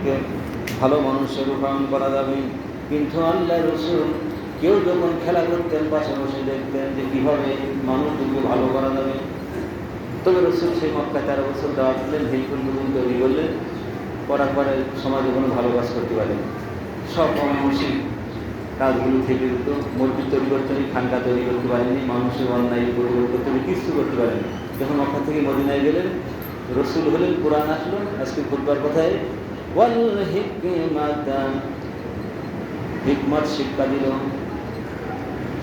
মানুষদেরকে ভালো মানুষের রূপায়ণ করা যাবে। কিন্তু আল্লাহ রসুল কেউ যখন খেলা করতেন পাশে বসে দেখতেন যে কীভাবে মানুষদেরকে ভালো করা যাবে। তবে রসুল সেই মক্কায় 13 বছর দাওয়াত দিলেন, হিলফুল বুজুন তৈরি করলেন, করার পরে সমাজে কোনো ভালো কাজ করতে পারেন, সব অমানুষিক কাজগুলো থেকে যেত। মসজিদ তৈরি করতে পারেনি, খানকা তৈরি করতে পারেনি, মানুষের অন্যায় পরিবর্তন করতে পারেনি, কিছু করতে পারেনি। যখন মক্কা থেকে মদিনায় গেলেন, রসুল হলেন, কোরআন আসলো। আজকে খুতবার কথায় ওয়াল হিকমাতা, হিকমত শিক্ষা দিল।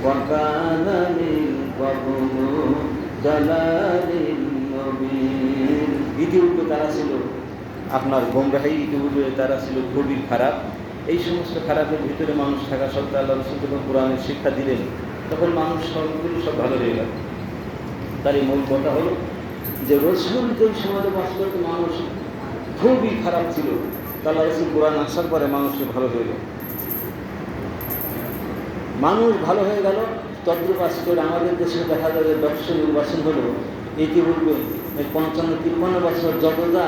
ওয়া কানা মিন ক্বাবলু দালালিন মুবিন, ইতিপূর্বে তারা ছিল আপনার গোমরাহী, ইতিপূর্বে তারা ছিল খুবই খারাপ। এই সমস্ত খারাপের ভিতরে মানুষ থাকা সত্ত্বেও আল্লাহ রসুল যখন কোরআনের শিক্ষা দিলেন, তখন মানুষ সবগুলো সব ভালো হয়ে গেল। তার এই মূল কথা হলো যে রসুল যে সমাজে বাস করতে মানুষ খুবই খারাপ ছিল, আল্লাহ রসুল কোরআন আসার পরে মানুষকে ভালো হয়ে গেল, মানুষ ভালো হয়ে গেল। তদ্রুপ আজকে আমাদের দেশে দেখা যায় যে দর্শন নির্বাচন হলো, ইতিপূর্বে 55-53 বছর যত যা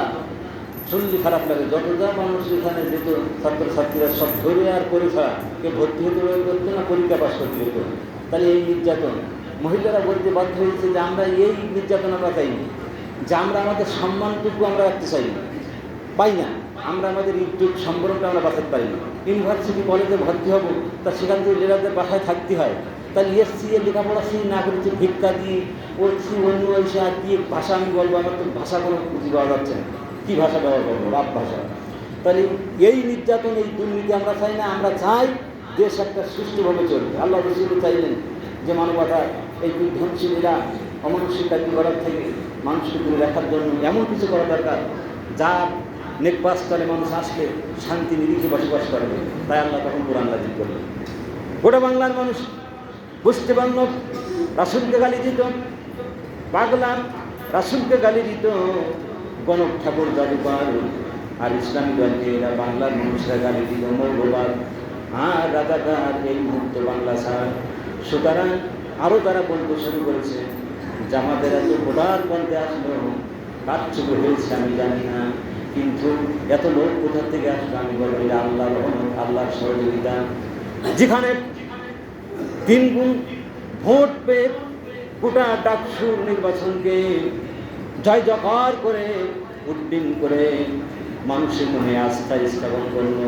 শুনলে খারাপ লাগে, যত যা মানুষ এখানে যেত, ছাত্রছাত্রীরা সব ধরে আর পরীক্ষা কেউ ভর্তি হতে করতো না, পরীক্ষা পাস করতে হতো। তাহলে এই নির্যাতন মহিলারা বলতে বাধ্য হয়েছে যে আমরা এই নির্যাতন আমরা চাইনি, যে আমরা আমাদের সম্মানটুকু আমরা রাখতে চাই না, পাই না, আমরা আমাদের ইজ্জত সম্পর্কটা আমরা বাঁচাতে পারি না। ইউনিভার্সিটি কলেজে ভর্তি হবো, তা সেখান থেকে লেলাদের বাসায় থাকতে হয়। তাহলে এসছি লেখাপড়া সেই না করেছি, ভিক্ষা দিয়ে ওছি অন্য এসে আর দিয়ে ভাষা আমি বলবো, আমার তো ভাষা কোনো খুঁজে পাওয়া যাচ্ছে না, কী ভাষা ব্যবহার করবো, বাপ ভাষা। তাহলে এই নির্যাতন, এই দুর্নীতি আমরা চাই না। আমরা চাই দেশ একটা সুষ্ঠুভাবে চলবে। আল্লাহ রসুল চাইলেন যে মানবতা এই বিধ্বংসীরা অমানুষিক কাজ করার থেকে মানুষকে দূরে রাখার জন্য এমন কিছু করা দরকার যা নেকবাস্তরে মানুষ আসলে শান্তি নিরিখে বসবাস করবে। তাই আল্লাহ তখন কোরআন নাযিল করলেন। গোটা বাংলার মানুষ বুঝতে পারল, রাসূলকে গালি দিত, পাগলা রাসূলকে গালি দিত, গণক ঠাকুর জাদুকর আর ইসলামী দলকে এরা বাংলার মানুষরা গালি দিত, মৌলবাদ আর রাজাকার, এই মুক্ত বাংলা ছাড়। সুতরাং আরও তারা বলতে শুরু করেছে, জামাতের এত ভোটার পন্থে আসলো, কার চুপে হয়েছে আমি জানি না, কিন্তু এত লোক কোথা থেকে আসলো আমি বলবো এটা আল্লাহর রহমত, আল্লাহর সহযোগিতা। যেখানে 3 গুণ ভোট পেয়ে গোটা ডাকসুর নির্বাচনকে জয় জয়কার করে উড্ডীন করে মানুষের মনে আস্থা স্থাপন করল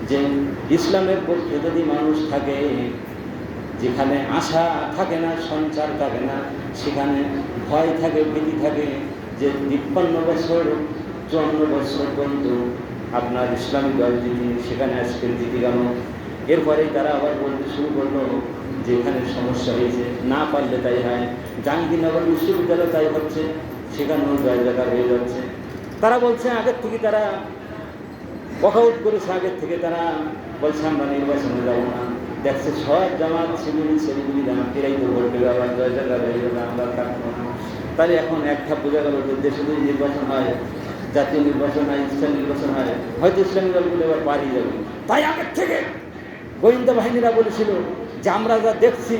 যে ইসলামের পক্ষে যদি মানুষ থাকে, যেখানে আশা থাকে না, সঞ্চার থাকে না, সেখানে ভয় থাকে, ভীতি থাকে, যে 53 বছর 54 বছর পর্যন্ত আপনার ইসলামী দল জিতি, সেখানে আজকে জিতে গেল। এরপরেই তারা আবার বলতে শুরু করলো যে এখানে সমস্যা হয়েছে, না পারলে তাই হয়, জাহাঙ্গীরনগর বিশ্ববিদ্যালয় তাই হচ্ছে, সেখানেও জয় জয়কার হয়ে যাচ্ছে। তারা বলছে আগের থেকে তারা ওয়াকআউট করেছে, আগের থেকে তারা বলছে আমরা নির্বাচনে যাব না। দেখছে সব জামাত ছেলেগুলি এরাই তো ভোট দেবে, আবার জয় জয়কার হয়ে যাবে, আমরা থাকবো না। তাহলে এখন একটা বোঝা গেল যে দেশে যদি নির্বাচন হয়, জাতীয় নির্বাচন হয়, ইসলাম নির্বাচন হয়, হয়তো ইসলামী দলগুলো এবার পালিয়ে যাবে। তাই আগের থেকে গোয়েন্দা বাহিনীরা বলেছিল যে আমরা যা দেখছি,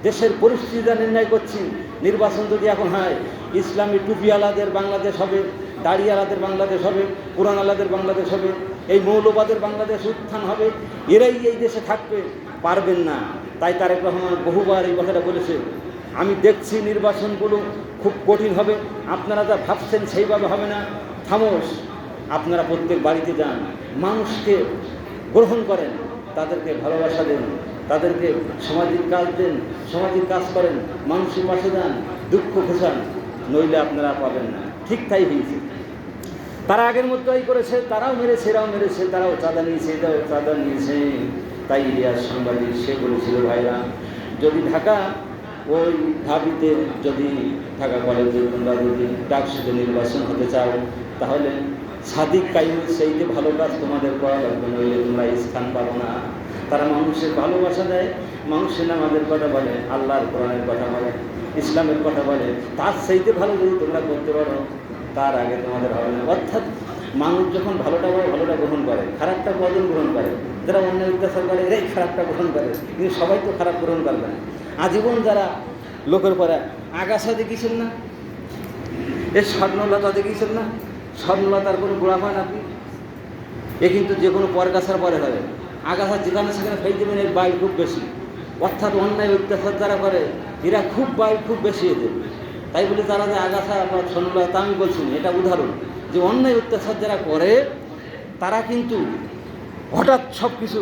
দেশের পরিস্থিতি যা নির্ণয় করছি, নির্বাচন যদি এখন হয়, ইসলামী টুপিওয়ালাদের বাংলাদেশ হবে, দাড়িওয়ালাদের বাংলাদেশ হবে, কোরআনওয়ালাদের বাংলাদেশ হবে, এই মৌলবাদের বাংলাদেশ উত্থান হবে, এরাই এই দেশে থাকবে, পারবেন না। তাই তারেক রহমান বহুবার এই কথাটা বলেছে, আমি দেখছি নির্বাচনগুলো খুব কঠিন হবে, আপনারা যা ভাবছেন সেইভাবে হবে না, থামোস, আপনারা প্রত্যেক বাড়িতে যান, মানুষকে গ্রহণ করেন, তাদেরকে ভালোবাসা দেন, তাদেরকে সামাজিক কাজ দেন, সামাজিক কাজ করেন, মানুষের পাশে যান, দুঃখ ঘোষান, নইলে আপনারা পাবেন না। ঠিক তাই হয়েছে। তারা আগের মতোই করেছে, তারাও মেরেছে, এরাও মেরেছে, তারাও চাঁদা নিয়েছে, এটাও চাঁদা নিয়েছে। তাই ইলিয়াস সাংবাদিক সে বলেছিল, ভাইরা যদি ঢাকা ওই ঢাবিতে যদি ঢাকা কলেজে তোমরা যদি ডাকসুতে নির্বাচন হতে চাও, তাহলে সাদিক কাইমের সেইতে ভালো কাজ তোমাদের করা লাগবে, নইলে তোমরা স্থান পাবো না। তারা মানুষের ভালোবাসা দেয়, মানুষের নামাজের কথা বলে, আল্লাহর কোরআনের কথা বলে, ইসলামের কথা বলে, তার সেইতে ভালো যদি তোমরা করতে পারো, তার আগে তোমাদের হবে না। অর্থাৎ মানুষ যখন ভালোটা বলে, ভালোটা গ্রহণ করে, খারাপটা কজন গ্রহণ করে? যারা অন্যায় অত্যাচার করে এরাই খারাপটা গ্রহণ করে, কিন্তু সবাই তো খারাপ গ্রহণ করবে না। আজীবন যারা লোকের পরে আগাছা দেখিয়েছেন না, এই স্বর্ণলতা দেখিয়েছেন না, স্বর্ণলতার কোনো গোড়া হয় না, আপনি এ কিন্তু যে কোনো পরগাছার পরে হবে, আগাছা যেখানে সেখানে ফেলে দেবেন, এর বাইর খুব বেশি। অর্থাৎ অন্যায় অত্যাচার যারা করে এরা খুব বাইর খুব বেশি এদের। তাই বলে তারা যে আগাছা বা সন্ন্যাস তা আমি বলছি না, এটা উদাহরণ যে অন্যায় অত্যাচার যারা করে তারা কিন্তু হঠাৎ সব কিছু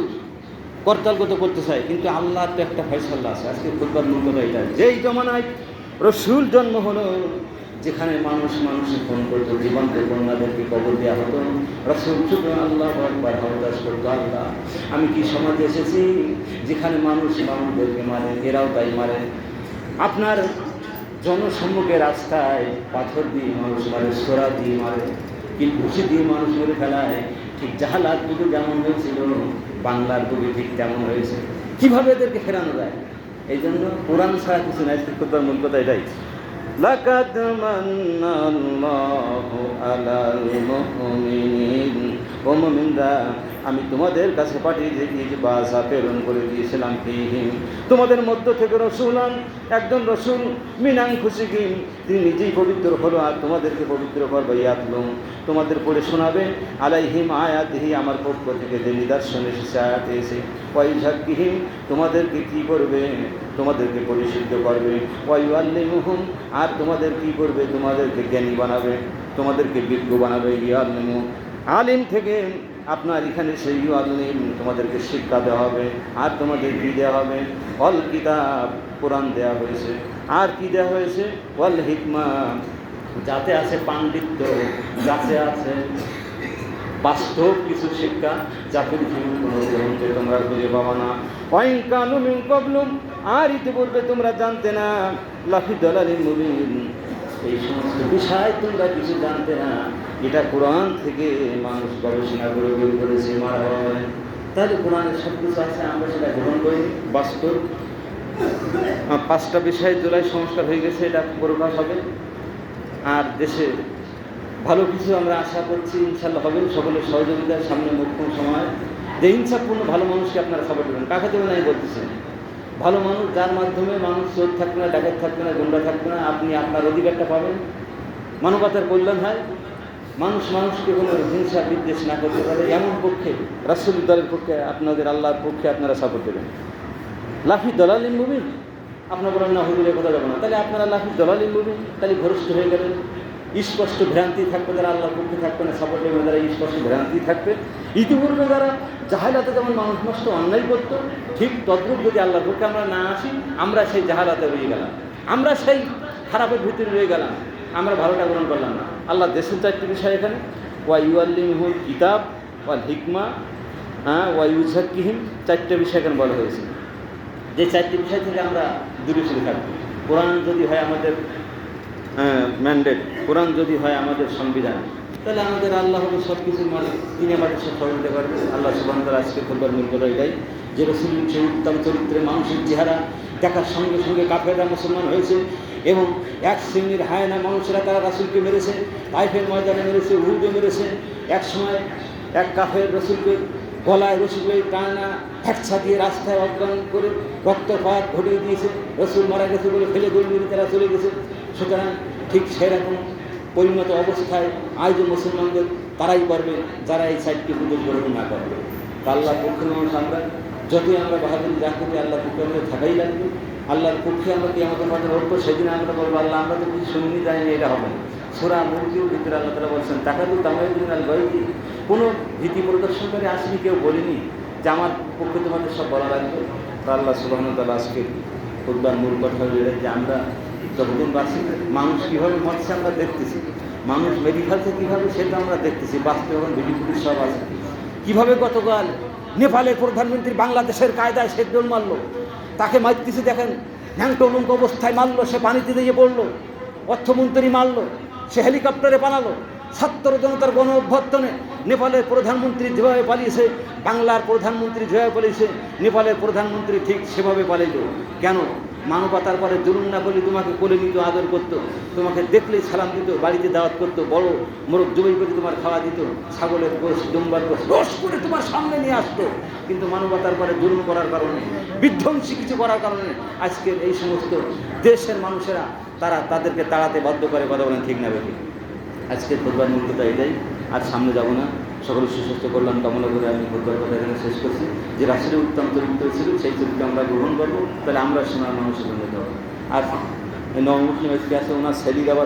করতালগত করতে চায়, কিন্তু আল্লাহর তো একটা ফয়সালা আছে। আজকে খুতবার মূল কথা এটা, যেই জমানায় রসুল জন্ম হলো, যেখানে মানুষ মানুষের ফোন করতো, জীবন্ত কন্যাদেরকে কবর দেওয়া হতো, রসুল শুধু আল্লাহ একবার হরদাস করতো, আল্লাহ আমি কি সমাজে এসেছি যেখানে মানুষ মানুষদেরকে মারে, এরাও তাই মারে। আপনার জনসম্মুখে রাস্তায় পাথর দিয়ে মানুষ মারে, সোরা দিয়ে মারে, কিন্তু ঘুষি দিয়ে মানুষ মেরে ফেলায়। ঠিক জাহালাত যুগে যেমন হয়েছিল, বাংলার যুগে ঠিক তেমন হয়েছে। কীভাবে এদেরকে ফেরানো যায়? এই জন্য কোরআন ছাড়া কিছু নাই। খুতবার মূল কথা এটাই, লাকাদ মান্নাল্লাহু আলাল মুমিনিন, ও মুমিনরা আমি তোমাদের কাছে পাঠিয়ে দিয়েছি, বাসা প্রেরণ করে দিয়েছিলাম ফীহিম, তোমাদের মধ্য থেকে রসুলান, একজন রসুল, মিনাং খুশিকিম, তিনি নিজেই পবিত্র হলো আর তোমাদেরকে পবিত্র করবে, ইয়াতলুম তোমাদের পড়ে শোনাবে, আলাইহিম আয়াতিহি আমার পক্ষ থেকে যে নিদর্শন এসেছে, আয়াতে এসে, ওয়াইউযাক্কিহিম তোমাদেরকে কী করবে, তোমাদেরকে পরিশুদ্ধ করবে, ওয়াইউআল্লিমুহুম আর তোমাদের কী করবে, তোমাদেরকে জ্ঞানী বানাবে, তোমাদেরকে বিজ্ঞ বানাবে। ইয়াল্লিমু আলিম থেকে আপনার এখানে সেই আলিম তোমাদেরকে শিক্ষা দেওয়া হবে, আর তোমাদের কী দেওয়া হবে, অল কিতাব কোরআন দেওয়া হয়েছে, আর কি দেওয়া হয়েছে, ওয়াল হিকমা যাতে আছে পাণ্ডিত্য, যাতে আছে বাস্তব কিছু শিক্ষা, যা পৃথিবীর কোনো গ্রন্থে তোমরা খুঁজে পাবা না। ওয়াইন কানু মিন ক্বাবলুম আর ইতিপূর্বে তোমরা জানতে না, লাফি দালালিন মুবিন এই সমস্ত বিষয় তোমরা কিছু জানতে না। এটা কোরআন থেকে মানুষ গবেষণা করে বের করেছে, মারা হয়। তাহলে কোরআনের সব কিছু আছে, আমরা সেটা গ্রহণ করি। বাস্তব 5টা বিষয় জুলাই সংস্কার হয়ে গেছে, এটা প্রকাশ হবে। আর দেশে ভালো কিছু আমরা আশা করছি, ইনশাল্লাহ হবে সকলের সহযোগিতার সামনে মুখ্য সময়। যে ইনসাফপূর্ণ ভালো মানুষকে আপনারা সাপোর্ট দেবেন, কাকে দেবেন আমি বলতেছি, ভালো মানুষ যার মাধ্যমে মানুষ চোর থাকবে না, ডাকাত থাকবে না, গুন্ডা থাকবে না, আপনি আপনার অধিকারটা পাবেন, মানবতার কল্যাণ হয়, মানুষ মানুষকে কোনো হিংসা বিদ্বেষ না করতে পারে, এমন পক্ষে রাসূল দলের পক্ষে, আপনাদের আল্লাহর পক্ষে আপনারা সাপোর্ট দেবেন। লাফি দলালিন মুবিন আপনার বলেন না হুজুরের কথা যাবো না, তাহলে আপনারা লাফি দলালিন মুবিন, তাহলে ভরস্থ হয়ে গেলেন। স্পষ্ট ভ্রান্তি থাকবে, যারা আল্লাহর পক্ষে থাকবে না, সাপোর্ট দেবে, যারা স্পষ্ট ভ্রান্তি থাকবে। ইতিপূর্বে যারা জাহালাতে যেমন মানুষ নষ্ট অন্যায় করত, ঠিক তদ্রূপ যদি আল্লাহর পক্ষে আমরা না আসি, আমরা সেই জাহালাতে রয়ে গেলাম, আমরা সেই খারাপের ভিতরে রয়ে গেলাম, আমরা ভালোটা গ্রহণ করলাম না। আল্লাহ দেশের 4টি বিষয় এখানে, ওয়া ইউআল্লিমুহুল কিতাব ওয়াল হিকমা, ওয়া ইউযাক্কিহিম, 4টা বিষয় এখানে বলা হয়েছে। যে 4টি বিষয় থেকে আমরা দূরে সরে থাকবো। কোরআন যদি হয় আমাদের ম্যান্ডেট, কোরআন যদি হয় আমাদের সংবিধান, তাহলে আমাদের আল্লাহ হবে সব কিছুর মালিক, তিনি আমাদের সব সহযোগিতা করবে। আল্লাহ সুবহানাহু ওয়া তাআলা আজকে বলবার মূল কথা এটাই, যে রাসূলের সেই উত্তম চরিত্রে মানুষের চেহারা দেখার সঙ্গে সঙ্গে কাফেররা মুসলমান হয়েছে, এবং এক শ্রেণীর হায়না মানুষেরা তারা রাসূলকে মেরেছে, তাইফের ময়দানে মেরেছে, উহুদে মেরেছে। এক সময় এক কাফের রাসূলকে গলায় রশি টানা হ্যাকছা দিয়ে রাস্তায় অজ্ঞান করে রক্তপাত ঘটিয়ে দিয়েছে, রাসূল মারা গেছে বলে ফেলে দৌড়িয়ে তারা চলে গেছে। সুতরাং ঠিক সেরকম পরিণত অবস্থায় আজও মুসলমানদের তারাই করবে যারা এই 4টি হুকুম গ্রহণ না করবে। তা আল্লাহর পক্ষে মানুষ আমরা যতই আমরা বাহাদুরি রাখতে, আল্লাহর পক্ষে আমাদের থাকাই লাগবে। আল্লাহর পক্ষে আমরা কি আমাদের মাঝে উঠবো, সেদিন আমরা বলবো আল্লাহ আমরা তো কিছু শুনিনি, যাইনি, এটা হবে না। সূরা মুলকের ভিতরে আল্লাহ তাআলা বলছেন, তাকাদু তামাইয়ুজুন আল গায়বি, কোনো ভীতি প্রদর্শনকারী আসেনি, কেউ বলিনি যে আমার পক্ষে তোমাদের সব বলা লাগবে। তা আল্লাহ সুবহানাহু ওয়া তাআলা আজকে খুতবার মূল কথা হলো যে আমরা যতদিন বাঁচি মানুষ কীভাবে মরছে আমরা দেখতেছি, মানুষ মেরে ফেলছে কীভাবে সেটা আমরা দেখতেছি, বাঁচতে এখন ভিডিও ফুটেজ সব আছে। কীভাবে গতকাল নেপালের প্রধানমন্ত্রী বাংলাদেশের কায়দায় সে দোল মারল, তাকে মারতেছে দেখেন, ন্যাংটলুঙ্ক অবস্থায় মারল, সে পানিতে দিয়ে পড়লো, অর্থমন্ত্রী মারল, সে হেলিকপ্টারে পালালো। ছাত্র জনতার গণ অভ্যর্থনে নেপালের প্রধানমন্ত্রী যেভাবে পালিয়েছে, বাংলার প্রধানমন্ত্রী যেভাবে পালিয়েছে, নেপালের প্রধানমন্ত্রী ঠিক সেভাবে পালাইল। কেন? মানবতার পরে জুলুম না করলে তোমাকে কোলে নিত, আদর করতো, তোমাকে দেখলেই সালাম দিত, বাড়িতে দাওয়াত করতো, বড় মোরগ জবাই করে তোমার খাওয়া দিত, ছাগলের গোশ, দুম্বার গোশ রোজ করে তোমার সামনে নিয়ে আসতো। কিন্তু মানবতার পরে জুলুম করার কারণে, বিধ্বংসী কিছু করার কারণে আজকের এই সমস্ত দেশের মানুষেরা তারা তাদেরকে তাড়াতে বাধ্য করে। কথা বলেন ঠিক না বেশি? আজকের খুতবার মূল কথা এটাই। আর সামনে যাব না, সকলের সুস্বাস্থ্য কল্যাণ কামনা করে আমি খুতবার কথা এখানে শেষ করছি। যে রাসূলের উত্তম চরিত্র ছিল সেই চরিত্র আমরা গ্রহণ করবো, তাহলে আমরা সোনার মানুষের জন্য দেবো। আর নবমুসলিম আজকে আছে, ওনার ছেলের আবার